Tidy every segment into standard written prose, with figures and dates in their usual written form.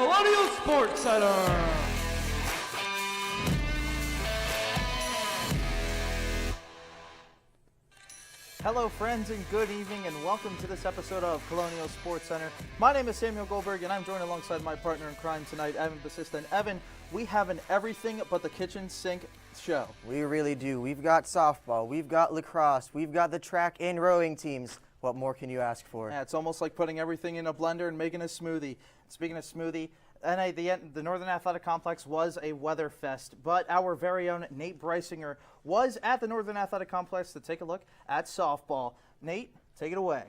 Colonial Sports Center. Hello friends and good evening and welcome to this episode of Colonial Sports Center. My name is Samuel Goldberg and I'm joined alongside my partner in crime tonight, Evan Basista. And Evan, we have an everything but the kitchen sink show. We really do. We've got softball, we've got lacrosse, we've got the track and rowing teams. What more can you ask for? Yeah, it's almost like putting everything in a blender and making a smoothie. Speaking of smoothie, the Northern Athletic Complex was a weather fest, but our very own Nate Breisinger was at the Northern Athletic Complex to take a look at softball. Nate, take it away.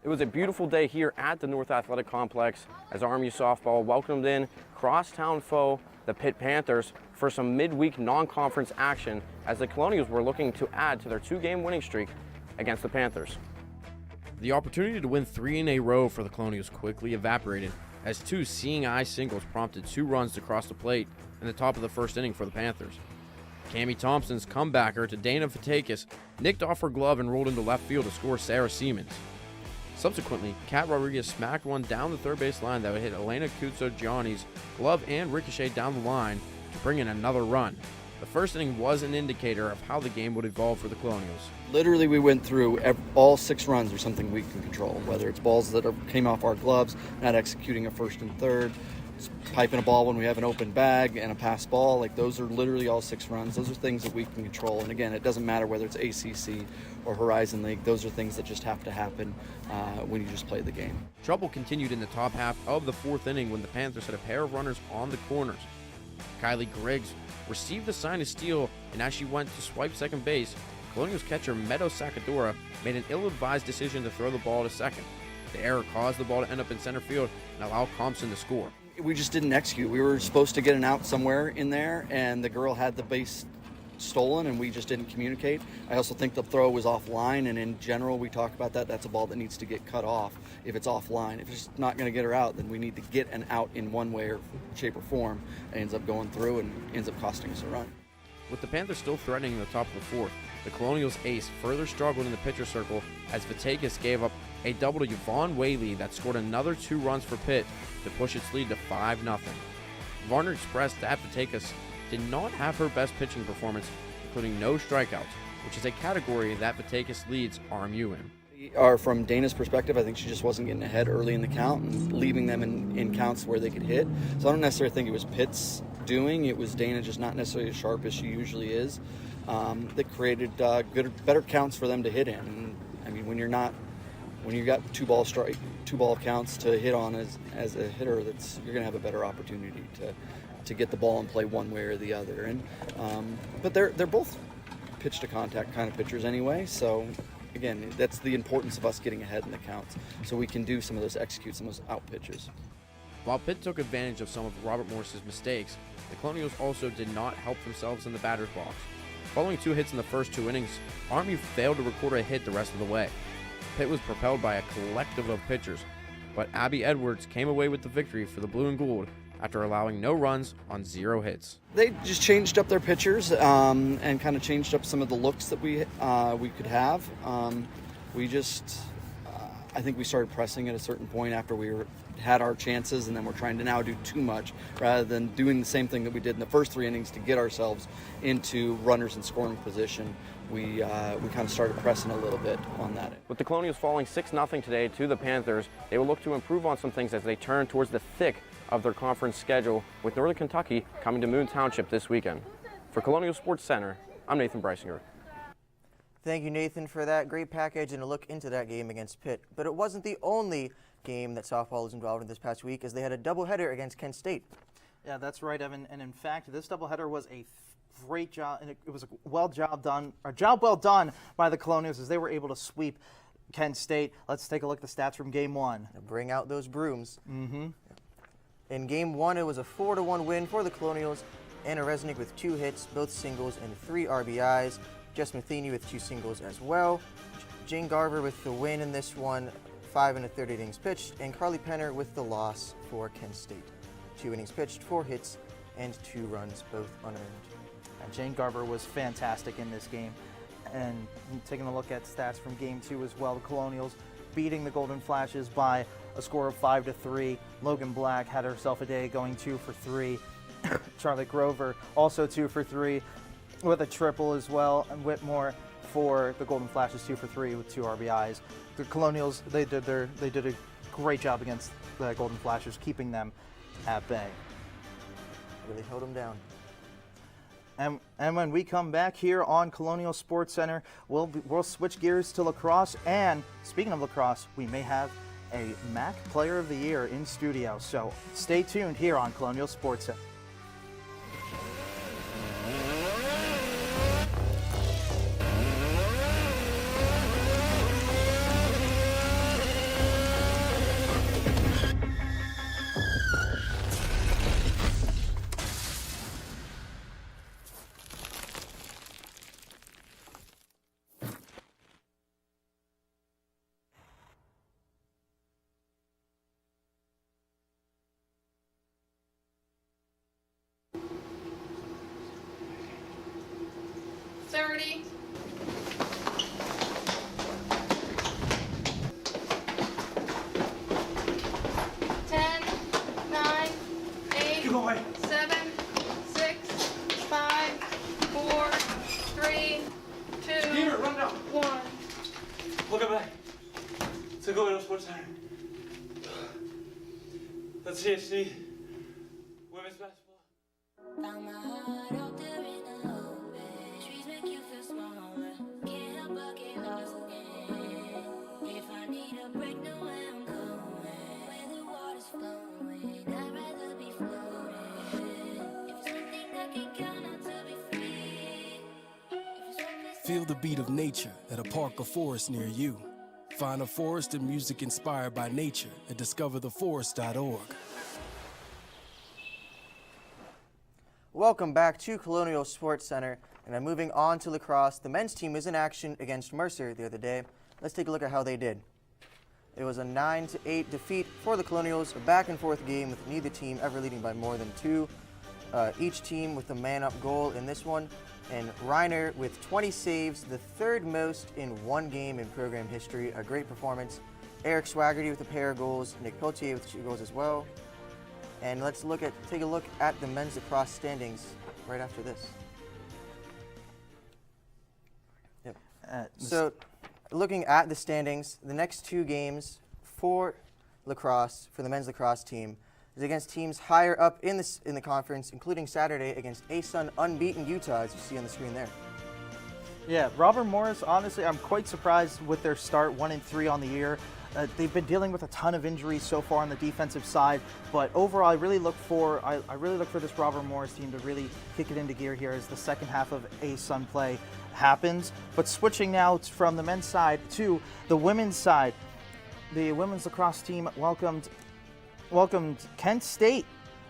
It was a beautiful day here at the North Athletic Complex as RMU softball welcomed in crosstown foe, the Pitt Panthers, for some midweek non-conference action as the Colonials were looking to add to their two-game winning streak against the Panthers. The opportunity to win 3 in a row for the Colonials quickly evaporated as 2 seeing-eye singles prompted 2 runs to cross the plate in the top of the first inning for the Panthers. Cammie Thompson's comebacker to Dana Fatakis nicked off her glove and rolled into left field to score Sarah Siemens. Subsequently, Kat Rodriguez smacked one down the third base line that would hit Elena Kutso-Gianni's glove and ricochet down the line to bring in another run. The first inning was an indicator of how the game would evolve for the Colonials. Literally, we went through all 6 runs are something we can control, whether it's balls that came off our gloves, not executing a first and third, piping a ball when we have an open bag, and a pass ball. Like, those are literally all 6 runs. Those are things that we can control. And again, it doesn't matter whether it's ACC or Horizon League. Those are things that just have to happen when you just play the game. Trouble continued in the top half of the 4th inning when the Panthers had a pair of runners on the corners. Kylie Griggs received the sign to steal, and as she went to swipe second base, Colonials catcher Meadow Sacadora made an ill-advised decision to throw the ball to second. The error caused the ball to end up in center field and allow Compson to score. We just didn't execute. We were supposed to get an out somewhere in there, and the girl had the base stolen, and we just didn't communicate. I also think the throw was offline, and in general, we talk about that. That's a ball that needs to get cut off if it's offline. If it's not going to get her out, then we need to get an out in one way or shape or form. It ends up going through and ends up costing us a run. With the Panthers still threatening the top of the 4th, the Colonials ace further struggled in the pitcher circle as Fatakis gave up a double to Yvonne Whaley that scored another 2 runs for Pitt to push its lead to 5-0. Varner expressed that Fatakis did not have her best pitching performance, including no strikeouts, which is a category that Fatakis leads RMU in. From Dana's perspective, I think she just wasn't getting ahead early in the count and leaving them in counts where they could hit. So I don't necessarily think it was Pitt's doing. It was Dana just not necessarily as sharp as she usually is. That created better counts for them to hit in. And, I mean, when you got 2-ball counts to hit on as a hitter, you're going to have a better opportunity to get the ball and play one way or the other. And but they're both pitch to contact kind of pitchers anyway. So again, that's the importance of us getting ahead in the counts, so we can do some of those execute some of those out pitches. While Pitt took advantage of some of Robert Morris's mistakes, the Colonials also did not help themselves in the batter's box. Following 2 hits in the first 2 innings, RMU failed to record a hit the rest of the way. Pitt was propelled by a collective of pitchers, but Abby Edwards came away with the victory for the Blue and Gold after allowing no runs on 0 hits. They just changed up their pitchers and kind of changed up some of the looks that we could have. I think we started pressing at a certain point after we had our chances, and then we're trying to now do too much rather than doing the same thing that we did in the first 3 innings to get ourselves into runners in scoring position. We kind of started pressing a little bit on that. With the Colonials falling 6-0 today to the Panthers, they will look to improve on some things as they turn towards the thick of their conference schedule, with Northern Kentucky coming to Moon Township this weekend. For Colonial Sports Center, I'm Nathan Breisinger. Thank you, Nathan, for that great package and a look into that game against Pitt. But it wasn't the only game that softball was involved in this past week, as they had a doubleheader against Kent State. Yeah, that's right, Evan. And in fact, this doubleheader was a great job, and it was a job well done by the Colonials as they were able to sweep Kent State. Let's take a look at the stats from Game 1. Bring out those brooms. Mm-hmm. In Game 1, it was a 4-1 win for the Colonials. Anna Resnick with 2 hits, both singles, and 3 RBIs. Jess Matheny with 2 singles as well. Jane Garver with the win in this one, 5 1/3 innings pitched, and Carly Penner with the loss for Kent State. 2 innings pitched, 4 hits, and 2 runs, both unearned. And Jane Garver was fantastic in this game. And taking a look at stats from Game 2 as well, the Colonials beating the Golden Flashes by a score of 5-3. Logan Black had herself a day, going 2 for 3. Charlotte Grover also 2 for 3 with a triple as well, and Whitmore for the Golden Flashes 2 for 3 with 2 RBIs. The Colonials, they did a great job against the Golden Flashes, keeping them at bay. Really held them down. And when we come back here on Colonial Sports Center, we'll switch gears to lacrosse. And speaking of lacrosse, we may have a MAC Player of the Year in studio. So stay tuned here on Colonial Sports Center. to Colonial Sports Center. That's CHC women's basketball. Found my heart out there in the open. Trees make you feel smaller. Can't help but get lost again. If I need a break, know where I'm going. Where the water's flowing, I'd rather be floating. If it's one thing I can count on to be free. Feel the beat of nature at a park or forest near you. Find a forest and music inspired by nature at discovertheforest.org. Welcome back to Colonial Sports Center, and I'm moving on to lacrosse. The men's team was in action against Mercer the other day. Let's take a look at how they did. It was a 9-8 defeat for the Colonials, a back-and-forth game with neither team ever leading by more than 2. Each team with a man-up goal in this one, and Reiner with 20 saves, the third most in one game in program history. A great performance. Eric Swaggerty with a pair of goals, Nick Peltier with 2 goals as well. And let's take a look at the men's lacrosse standings right after this. Yep. So, looking at the standings, the next 2 games for lacrosse, for the men's lacrosse team, is against teams higher up in the conference, including Saturday against ASUN unbeaten Utah, as you see on the screen there. Yeah, Robert Morris, honestly, I'm quite surprised with their start, 1-3 on the year. They've been dealing with a ton of injuries so far on the defensive side, but overall, I really look for this Robert Morris team to really kick it into gear here as the second half of ASUN play happens. But switching now from the men's side to the women's side, the women's lacrosse team welcomed Kent State,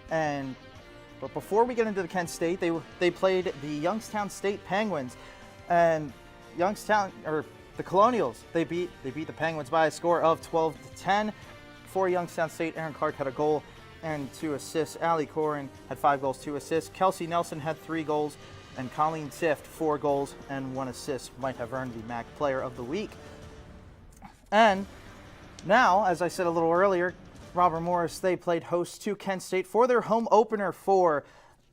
but before we get into the Kent State, they played the Youngstown State Penguins, and the Colonials, they beat the Penguins by a score of 12-10. For Youngstown State, Aaron Clark had a goal and 2 assists. Allie Corin had 5 goals, 2 assists. Kelsey Nelson had 3 goals, and Colleen Tift 4 goals and 1 assist. Might have earned the MAC Player of the Week. And now, as I said a little earlier, Robert Morris, they played host to Kent State for their home opener for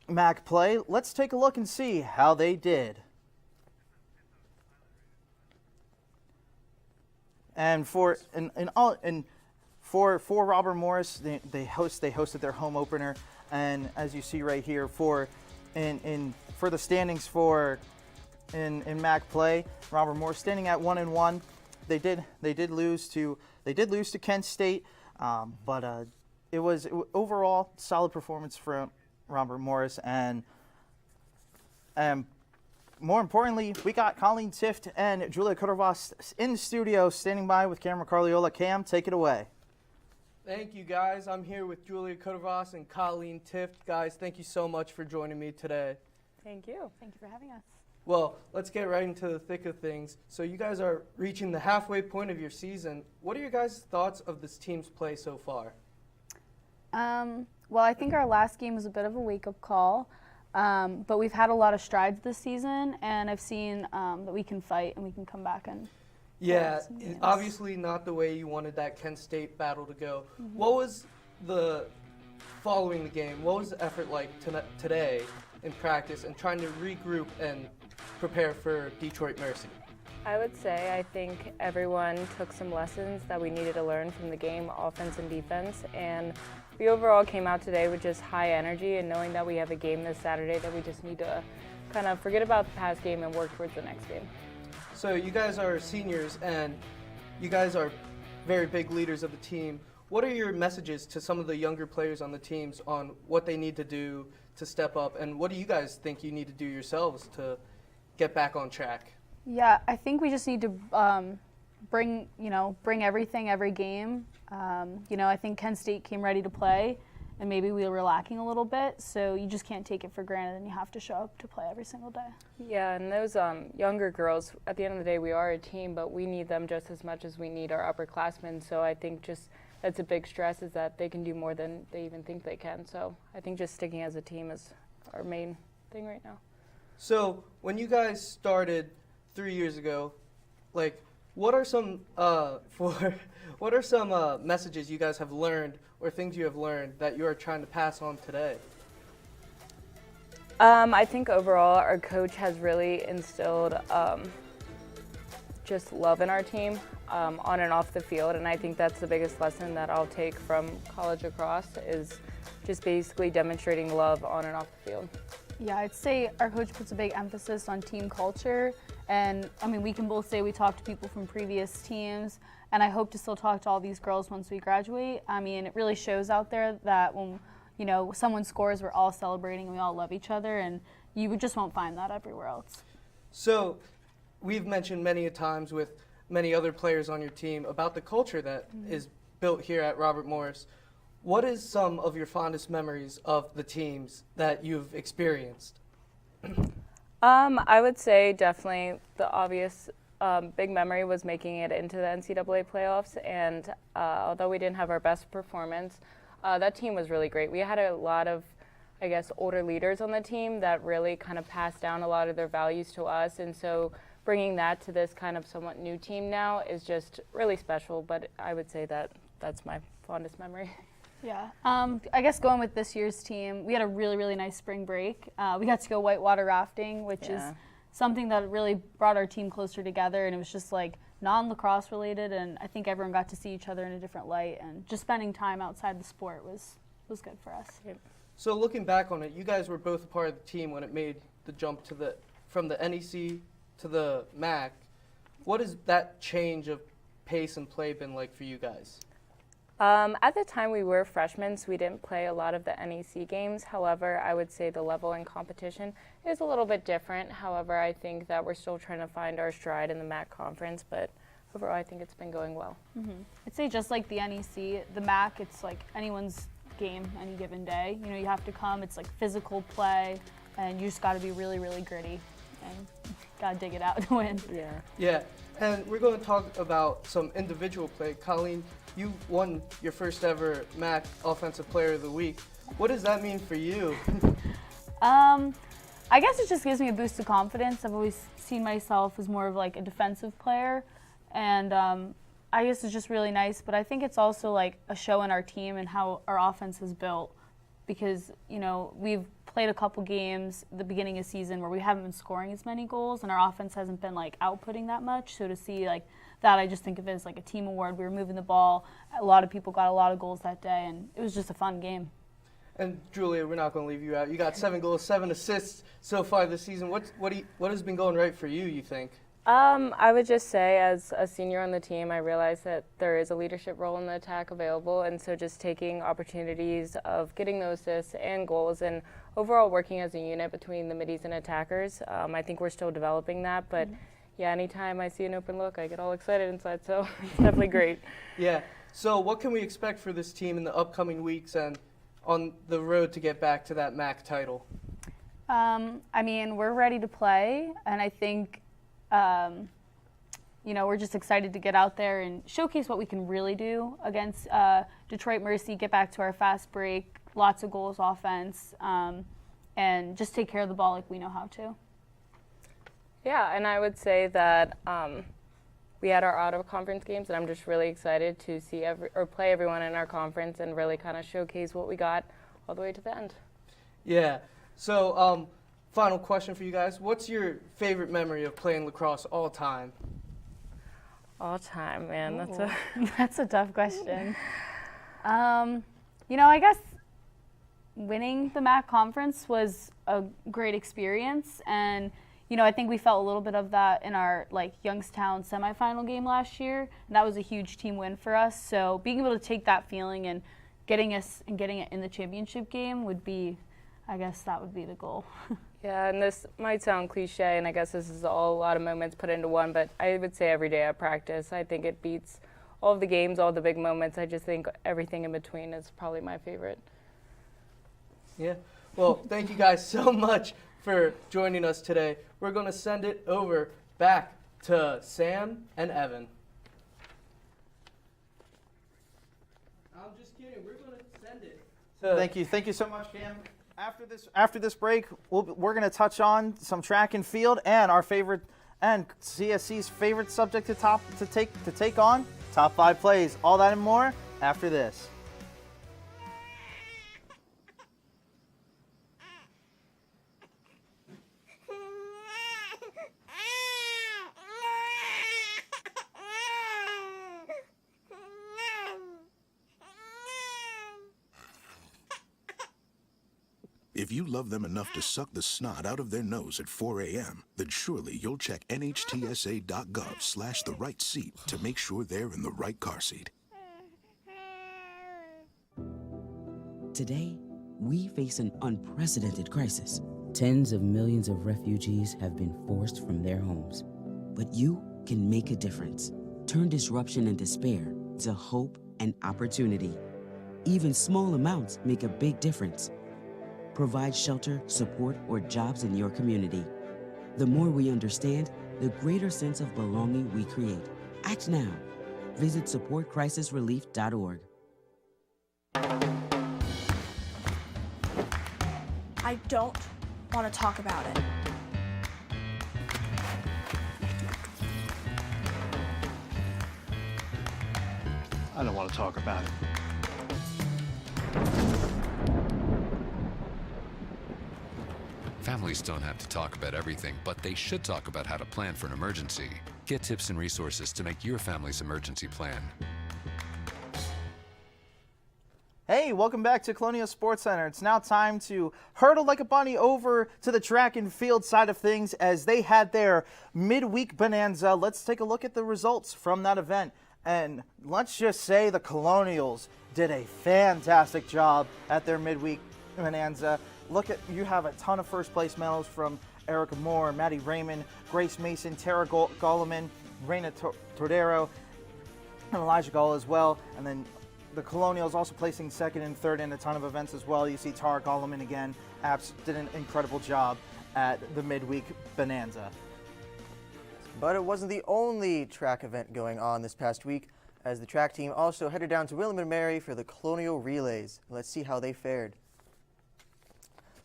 MAC play. Let's take a look and see how they did. And for Robert Morris, they hosted their home opener, and as you see right here, for the standings in MAC play, Robert Morris standing at 1-1. They did lose to Kent State. But it was overall solid performance from Robert Morris, and more importantly, we got Colleen Tift and Julia Kudrovas in the studio, standing by with Cameron Carliola. Cam, take it away. Thank you, guys. I'm here with Julia Kudrovas and Colleen Tift. Guys, thank you so much for joining me today. Thank you. Thank you for having us. Well, let's get right into the thick of things. So you guys are reaching the halfway point of your season. What are your guys' thoughts of this team's play so far? Well, I think our last game was a bit of a wake-up call, but we've had a lot of strides this season, and I've seen that we can fight and we can come back and Yeah, some games. obviously not the way you wanted that Kent State battle to go. What was following the game, what was the effort like today in practice and trying to regroup and prepare for Detroit Mercy? I would say I think everyone took some lessons that we needed to learn from the game, offense and defense, and we overall came out today with just high energy and knowing that we have a game this Saturday that we just need to kind of forget about the past game and work towards the next game. So you guys are seniors and you guys are very big leaders of the team. What are your messages to some of the younger players on the teams on what they need to do to step up, and what do you guys think you need to do yourselves to get back on track? Yeah, I think we just need to bring everything every game. I think Kent State came ready to play, and maybe we were lacking a little bit. So you just can't take it for granted, and you have to show up to play every single day. Yeah, and those younger girls, at the end of the day, we are a team, but we need them just as much as we need our upperclassmen. So I think just that's a big stress, is that they can do more than they even think they can. So I think just sticking as a team is our main thing right now. So when you guys started 3 years ago, what are some messages you guys have learned or things you have learned that you are trying to pass on today? I think overall our coach has really instilled just love in our team on and off the field, and I think that's the biggest lesson that I'll take from college lacrosse, is just basically demonstrating love on and off the field. Yeah, I'd say our coach puts a big emphasis on team culture. And I mean, we can both say we talked to people from previous teams, and I hope to still talk to all these girls once we graduate. I mean, it really shows out there that when, someone scores, we're all celebrating and we all love each other, and you just won't find that everywhere else. So we've mentioned many a times with many other players on your team about the culture that is built here at Robert Morris. What is some of your fondest memories of the teams that you've experienced? I would say definitely the obvious big memory was making it into the NCAA playoffs, and although we didn't have our best performance, that team was really great. We had a lot of, older leaders on the team that really kind of passed down a lot of their values to us, and so bringing that to this kind of somewhat new team now is just really special, but I would say that that's my fondest memory. Yeah, I guess going with this year's team, we had a really, really nice spring break. We got to go whitewater rafting, which is something that really brought our team closer together, and it was just non-lacrosse related, and I think everyone got to see each other in a different light, and just spending time outside the sport was good for us. Yep. So looking back on it, you guys were both a part of the team when it made the jump from the NEC to the MAC. What has that change of pace and play been like for you guys? At the time we were freshmen, so we didn't play a lot of the NEC games. However, I would say the level in competition is a little bit different. However, I think that we're still trying to find our stride in the MAC conference, but overall I think it's been going well. I'd say just like the NEC, the MAC, it's like anyone's game any given day. You have to come, it's like physical play, and you just got to be really, really gritty and got to dig it out to win. Yeah, and we're going to talk about some individual play. Colleen, you won your first ever MAC Offensive Player of the Week. What does that mean for you? I guess it just gives me a boost of confidence. I've always seen myself as more of a defensive player, and I guess it's just really nice. But I think it's also a show in our team and how our offense is built, because we've played a couple games at the beginning of the season where we haven't been scoring as many goals, and our offense hasn't been outputting that much. So to see that, I just think of it as a team award. We were moving the ball. A lot of people got a lot of goals that day, and it was just a fun game. And Julia, we're not going to leave you out. You got 7 goals, 7 assists so far this season. What has been going right for you think? I would just say, as a senior on the team, I realized that there is a leadership role in the attack available, and so just taking opportunities of getting those assists and goals, and overall working as a unit between the middies and attackers. I think we're still developing that, but yeah, anytime I see an open look, I get all excited inside, so it's definitely great. Yeah. So what can we expect for this team in the upcoming weeks and on the road to get back to that MAC title? I mean, we're ready to play, and I think, we're just excited to get out there and showcase what we can really do against Detroit Mercy, get back to our fast break, lots of goals offense, and just take care of the ball like we know how to. Yeah, and I would say that we had our out-of-conference games, and I'm just really excited to see play everyone in our conference and really kind of showcase what we got all the way to the end. Yeah. So, final question for you guys. What's your favorite memory of playing lacrosse all time? All time, man. That's a tough question. I guess winning the MAC conference was a great experience, and I think we felt a little bit of that in our Youngstown semifinal game last year. And that was a huge team win for us. So being able to take that feeling and getting it in the championship game would be, I guess that would be the goal. Yeah, and this might sound cliche, and I guess this is all a lot of moments put into one, but I would say every day at practice, I think it beats all of the games, all the big moments. I just think everything in between is probably my favorite. Yeah. Well, thank you guys so much for joining us today. We're going to send it over back to Sam and Evan. I'm just kidding. We're going to send it to... Thank you so much, Cam. After this break, we're going to touch on some track and field and our favorite and CSC's favorite subject to take on, top 5 plays. All that and more after this. If you love them enough to suck the snot out of their nose at 4 a.m., then surely you'll check nhtsa.gov/the right seat to make sure they're in the right car seat. Today, we face an unprecedented crisis. Tens of millions of refugees have been forced from their homes. But you can make a difference. Turn disruption and despair to hope and opportunity. Even small amounts make a big difference. Provide shelter, support, or jobs in your community. The more we understand, the greater sense of belonging we create. Act now. Visit supportcrisisrelief.org. I don't want to talk about it. I don't want to talk about it. Families don't have to talk about everything, but they should talk about how to plan for an emergency. Get tips and resources to make your family's emergency plan. Hey, welcome back to Colonial Sports Center. It's now time to hurdle like a bunny over to the track and field side of things as they had their midweek bonanza. Let's take a look at the results from that event. And let's just say the Colonials did a fantastic job at their midweek bonanza. You have a ton of first place medals from Erica Moore, Maddie Raymond, Grace Mason, Tara Golleman, Reina Tordero, and Elijah Gall as well. And then the Colonials also placing second and third in a ton of events as well. You see Tara Golleman again. Apps did an incredible job at the midweek bonanza. But it wasn't the only track event going on this past week, as the track team also headed down to William & Mary for the Colonial Relays. Let's see how they fared.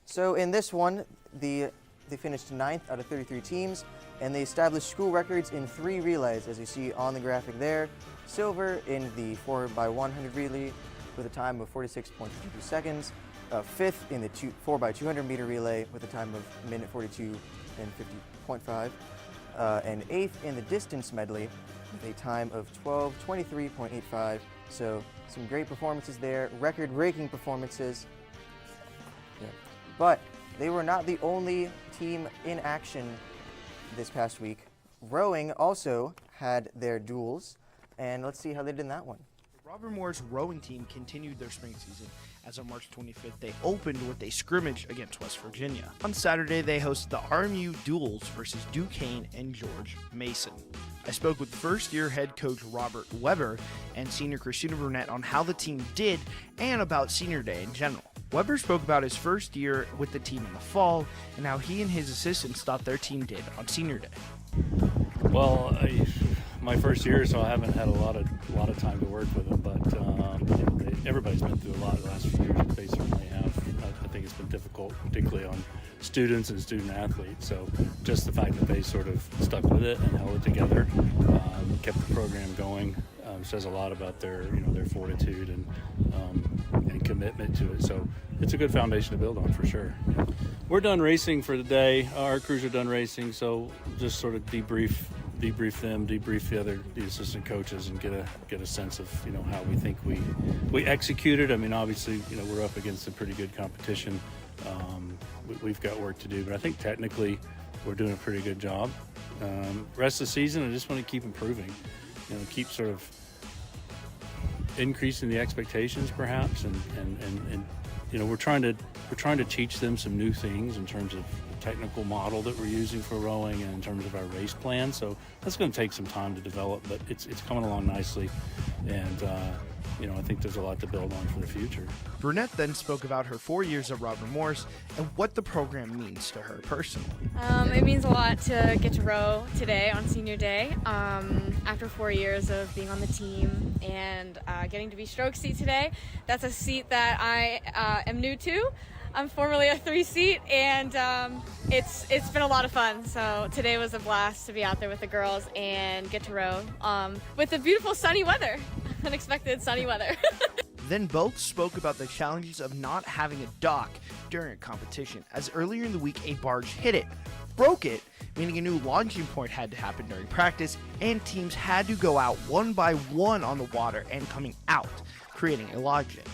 So in this one, they finished 9th out of 33 teams, and they established school records in 3 relays, as you see on the graphic there. Silver in the 4x100 relay with a time of 46.52 seconds. 5th in the 4x200 meter relay with a time of minute 42 and 50.5. And 8th in the distance medley with a time of 12:23.85. So some great performances there, record-breaking performances. Yeah. But they were not the only team in action this past week. Rowing also had their duels, and let's see how they did in that one. Robert Moore's rowing team continued their spring season. As of March 25th, they opened with a scrimmage against West Virginia. On Saturday, they hosted the RMU duels versus Duquesne and George Mason. I spoke with first-year head coach Robert Weber and senior Christina Burnett on how the team did and about senior day in general. Weber spoke about his first year with the team in the fall and how he and his assistants thought their team did on senior day. Well, my first year, so I haven't had a lot of time to work with them. But everybody's been through a lot the last few years. They certainly have. I think it's been difficult, particularly on students and student athletes. So just the fact that they sort of stuck with it and held it together, kept program going. Says a lot about their fortitude and commitment to it. So it's a good foundation to build on for sure. We're done racing for the day. Our crews are done racing, so just sort of debrief them, debrief the assistant coaches, and get a sense of how we think we executed. I mean, obviously we're up against some pretty good competition. We've got work to do, but I think technically we're doing a pretty good job. Rest of the season, I just want to keep improving. Keep sort of increasing the expectations perhaps, and we're trying to teach them some new things in terms of the technical model that we're using for rowing and in terms of our race plan. So that's going to take some time to develop, but it's coming along nicely, and I think there's a lot to build on for the future. Brunette then spoke about her 4 years at Robert Morris and what the program means to her personally. It means a lot to get to row today on senior day. After 4 years of being on the team and getting to be stroke seat today, that's a seat that I am new to. I'm formerly a 3-seat, and it's been a lot of fun. So today was a blast to be out there with the girls and get to row with the beautiful sunny weather, unexpected sunny weather. Then both spoke about the challenges of not having a dock during a competition, as earlier in the week a barge hit it, broke it, meaning a new launching point had to happen during practice, and teams had to go out one by one on the water and coming out, creating a logjam.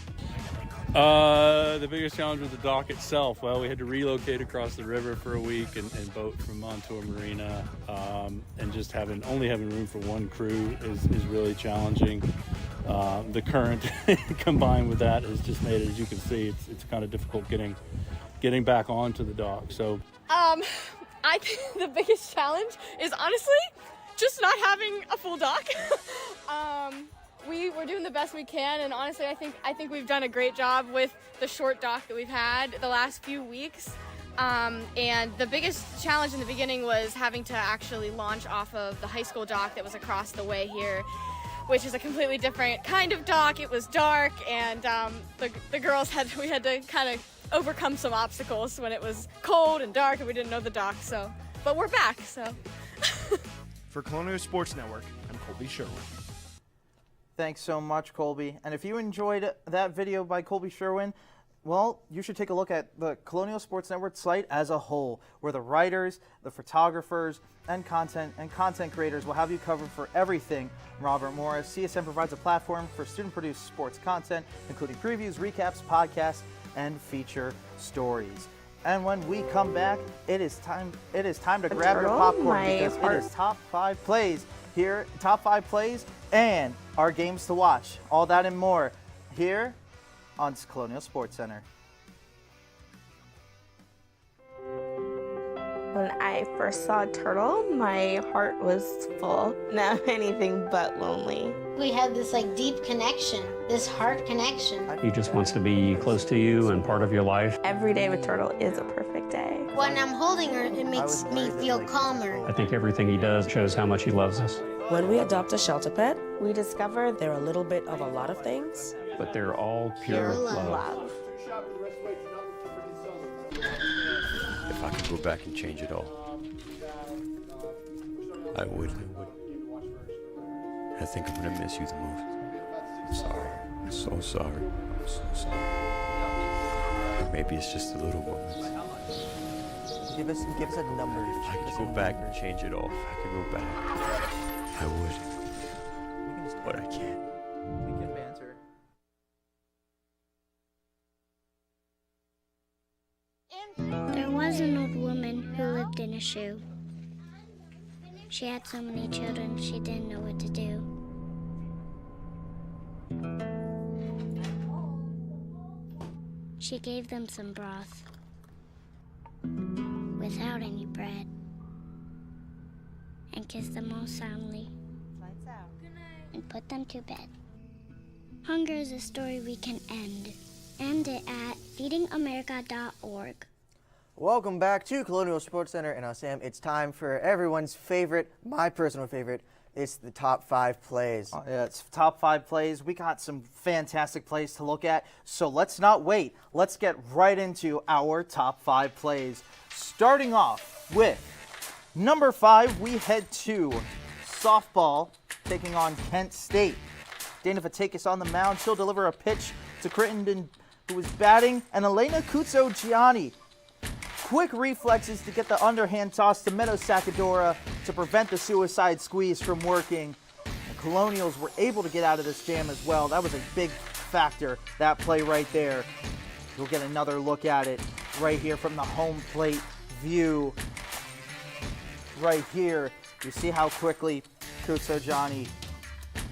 The biggest challenge was the dock itself. Well, we had to relocate across the river for a week and boat from Montour Marina, and just only having room for one crew is really challenging. The current combined with that has just made it, as you can see, it's kind of difficult getting back onto the dock. So I think the biggest challenge is honestly just not having a full dock. We're doing the best we can, and honestly, I think we've done a great job with the short dock that we've had the last few weeks. And the biggest challenge in the beginning was having to actually launch off of the high school dock that was across the way here, which is a completely different kind of dock. It was dark, and the girls we had to kind of overcome some obstacles when it was cold and dark and we didn't know the dock. So, but we're back. So, for Colonial Sports Network, I'm Colby Sherwin. Thanks so much, Colby. And if you enjoyed that video by Colby Sherwin, well, you should take a look at the Colonial Sports Network site as a whole, where the writers, the photographers, and content creators will have you covered for everything Robert Morris. CSN provides a platform for student-produced sports content, including previews, recaps, podcasts, and feature stories. And when we come back, it is time to grab your popcorn, because it is top 5 plays here, top 5 plays, and our games to watch. All that and more here on Colonial Sports Center. When I first saw Turtle, my heart was full. Now I'm anything but lonely. We had this deep connection, this heart connection. He just wants to be close to you and part of your life. Every day with Turtle is a perfect day. When I'm holding her, it makes me feel calmer. I think everything he does shows how much he loves us. When we adopt a shelter pet, we discover they're a little bit of a lot of things. But they're all pure love. If I could go back and change it all, I would. I think I'm gonna miss you the most. I'm sorry. I'm so sorry. I'm so sorry. Or maybe it's just a little moment. Give us a number. If I could go back and change it all, if I could go back, I would. But I can't. We can banter. There was an old woman who lived in a shoe. She had so many children, she didn't know what to do. She gave them some broth without any bread and kissed them all soundly and put them to bed. Hunger is a story we can end. End it at feedingamerica.org. Welcome back to Colonial Sports Center, and now Sam, it's time for everyone's favorite, my personal favorite. It's the top 5 plays. Yeah, it's top 5 plays. We got some fantastic plays to look at, so let's not wait. Let's get right into our top 5 plays. Starting off with number 5, we head to softball taking on Kent State. Dana Fatakis on the mound. She'll deliver a pitch to Crittenden, who was batting, and Elena Kutso-Gianni. Quick reflexes to get the underhand toss to Meadow Sacadora to prevent the suicide squeeze from working. The Colonials were able to get out of this jam as well. That was a big factor, that play right there. We'll get another look at it right here from the home plate view. Right here, you see how quickly Kutso-Gianni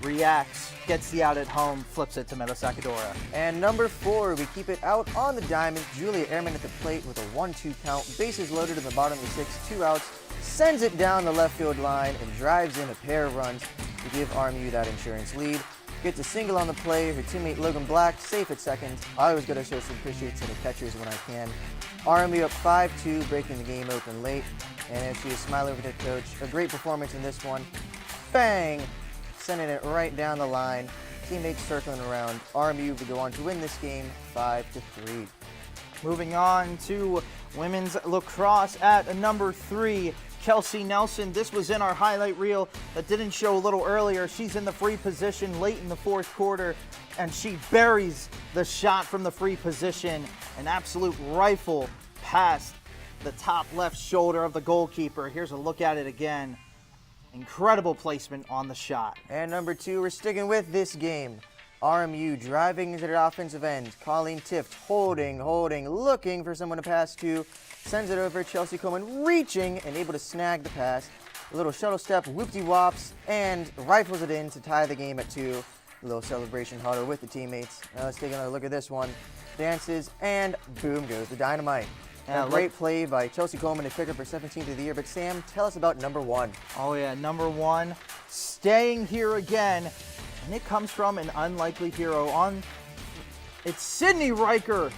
reacts, gets the out at home, flips it to Meadow Sacadora. And number 4, we keep it out on the diamond. Julia Ehrman at the plate with a 1-2 count. Bases loaded in the bottom of the 6th, 2 outs. Sends it down the left field line and drives in a pair of runs to give RMU that insurance lead. Gets a single on the play. Her teammate Logan Black safe at second. I always gotta show some appreciation to the catchers when I can. RMU up 5-2, breaking the game open late. And she is smiling with her coach. A great performance in this one. Bang! Sending it right down the line. Teammates circling around. RMU would go on to win this game 5-3. Moving on to women's lacrosse at number 3, Kelsey Nelson. This was in our highlight reel that didn't show a little earlier. She's in the free position late in the 4th quarter, and she buries the shot from the free position. An absolute rifle past the top left shoulder of the goalkeeper. Here's a look at it again. Incredible placement on the shot. And number 2, we're sticking with this game. RMU driving into the offensive end. Colleen Tift holding, looking for someone to pass to. Sends it over. Chelsea Coleman reaching and able to snag the pass. A little shuttle step, whoop-de-wops, and rifles it in to tie the game at 2. A little celebration huddle with the teammates. Now let's take another look at this one. Dances, and boom goes the dynamite. A great play by Chelsea Coleman to pick up her 17th of the year. But Sam, tell us about number 1. Oh yeah, number 1, staying here again. And it comes from an unlikely hero. It's Sydney Riker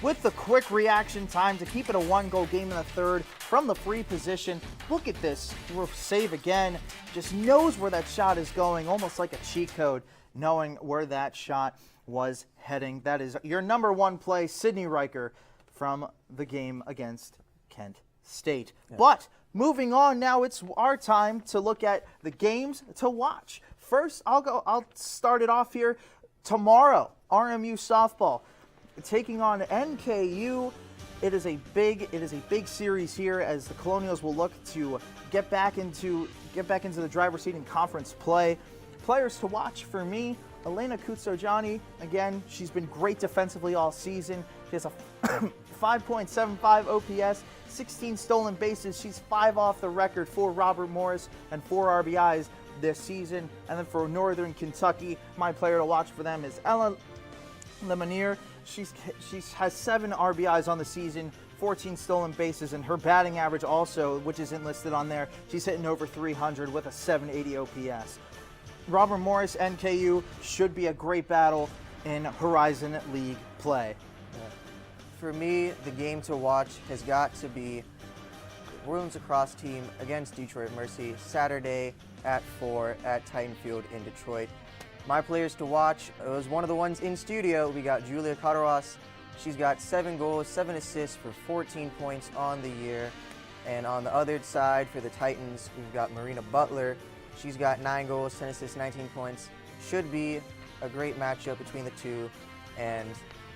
with the quick reaction time to keep it a 1-goal game in the 3rd from the free position. Look at this, save again. Just knows where that shot is going, almost like a cheat code, knowing where that shot was heading. That is your number 1 play, Sydney Riker, from the game against Kent State. Yeah. But moving on now, it's our time to look at the games to watch. First, I'll start it off here. Tomorrow, RMU softball taking on NKU. It is a big series here as the Colonials will look to get back into the driver's seat in conference play. Players to watch for me: Elena Kutso-Gianni. Again, she's been great defensively all season. She has a 5.75 OPS, 16 stolen bases. She's 5 off the record for Robert Morris and 4 RBIs this season. And then for Northern Kentucky, my player to watch for them is Ella Lemonier. She has 7 RBIs on the season, 14 stolen bases, and her batting average also, which isn't listed on there, she's hitting over 300 with a 780 OPS. Robert Morris, NKU, should be a great battle in Horizon League play. For me, the game to watch has got to be the women's lacrosse team against Detroit Mercy, Saturday at 4 at Titan Field in Detroit. My players to watch, it was one of the ones in studio. We got Julia Carderas. She's got 7 goals, 7 assists for 14 points on the year. And on the other side for the Titans, we've got Marina Butler. She's got 9 goals, 10 assists, 19 points. Should be a great matchup between the two. And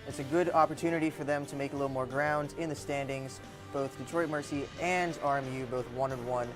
it's a good opportunity for them to make a little more ground in the standings. Both Detroit Mercy and RMU both 1-1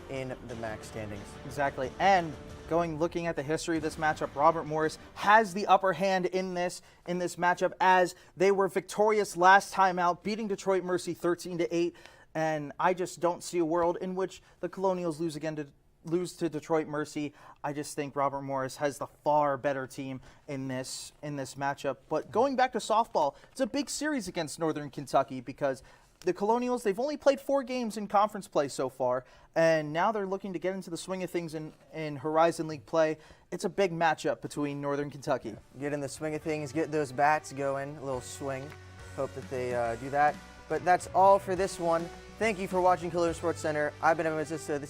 in the MAC standings. Exactly. And looking at the history of this matchup, Robert Morris has the upper hand in this matchup as they were victorious last time out, beating Detroit Mercy 13-8. And I just don't see a world in which the Colonials lose to Detroit Mercy. I just think Robert Morris has the far better team in this matchup. But going back to softball, it's a big series against Northern Kentucky because the Colonials, they've only played 4 games in conference play so far, and now they're looking to get into the swing of things in Horizon League play. It's a big matchup between Northern Kentucky. Get in the swing of things, get those bats going, a little swing. Hope that they do that. But that's all for this one. Thank you for watching Colonial Sports Center. I've been Evan Mezista. This